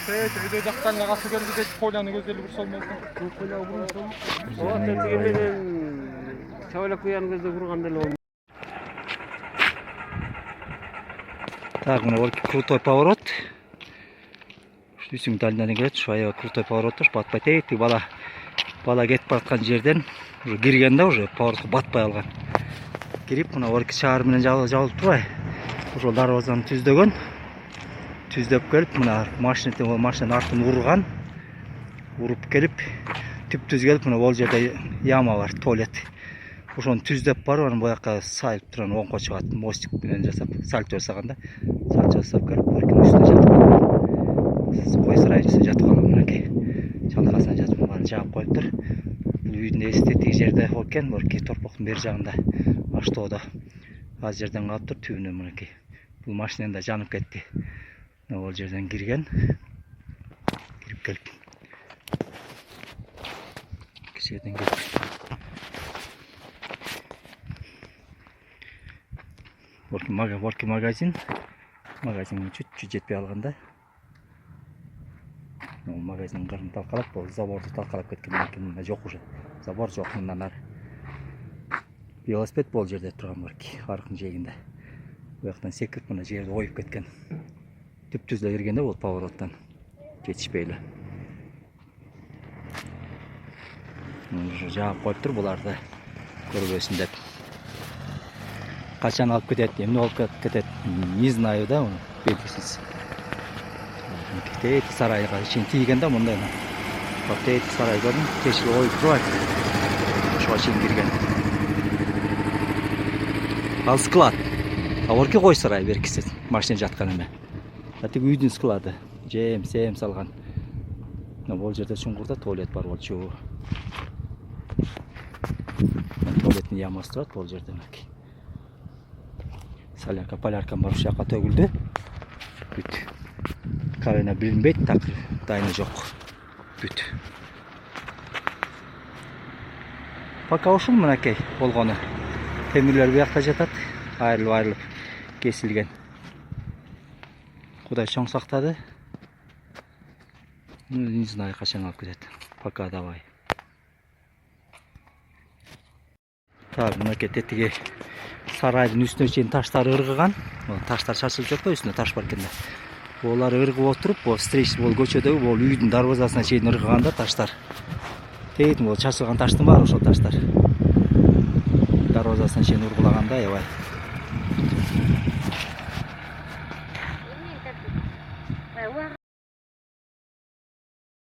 Öyle jaqtan gası geldi de poylanı gözeli bir solmaz. Poyla vurursun. O tepkinden çaylak uyan gözde vurganda oldu. Так, мына вот крутой поворот. Үстүң дальняны келет, ушу аябай крутой поворот, батпай тейт, бала кетип бараткан жерден уже кирген да, уже поворотко батпай алган. Кирип, мына орки шаар менен жабылып турбай. Ошол дарбазаны түздөгөн. Түздөп келип, мына машинанын артын урган. Уруп келип, түп-түз келип, мына бул жерде яма бар, туалет. Ошону түздөп барып, анан боякка сайып турган оңго чыгат, мостик менен жасап, сальто жасаганда, сальто жасап келип, оркинин үстүнө жатып калган. Кой сарайчысы жатып калган мынакей. Чалкасына жатып баарын жаап коюптур. Бул үйдүн эстетик жерде экен, орки торпоктун бери жагында, Аштоодо. Аз жерден калыптыр, түбүнөн мынакей. Бул машинанын да жанып кетти. Бул жерден кирген. Кирип келип. Жерден келип. Орки магазин чуть жетпей алганда. Магазин кырын талкалап, бул заборду талкалап кеткен экен, жок уже. Забор жок мындан ары. Велосипед бул жерде турган орки, аркынын жээгинде. Буяктан секирип мына жерди оюп кеткен. Түп-түздө киргенде бул повороттон жетишпей эле. Жаап коюптур буларды көрбөсүн деп. Качан алып кетет, эмне болуп кетет, не знаю да, белгисиз. Тейт сарайга чейин тийген да мындай. Тейт сарай көрдүм, тешиги оюп турат. Ошого чейин кирген. Ал склад. Орки кой сарай беркисиз, машина жаткан эме. Тиги үйдүн склады, жем салган. Бул жерде чуңкурда туалет бар болчу. Туалеттин ямасы турат бул жерде. Солярка, поляркам бар, ушакка төгүлдү. Бүт. Кабина билинбейт, так дайыны жок. Бүт. Пока ушул мынакей болгону. Темирлер буякта жатат, айрылып кесилген. Кудай чоң сактады. Не знаю, качан алып кетет. Пока давай. Так, мынакей тетиги сарайдын үстүнө чейин таштар ыргыган. Таштар чачылып жатпайбы, үстүнө таш бар экен да. Олар ыргып отуруп, бул встречный бул көчөдөгү бул үйдүн дарбазасына чейин ыргыган да таштар. Тейт бул чачылган таштын баары ошол таштар. Дарбазасына чейин ургулаган да, аябай.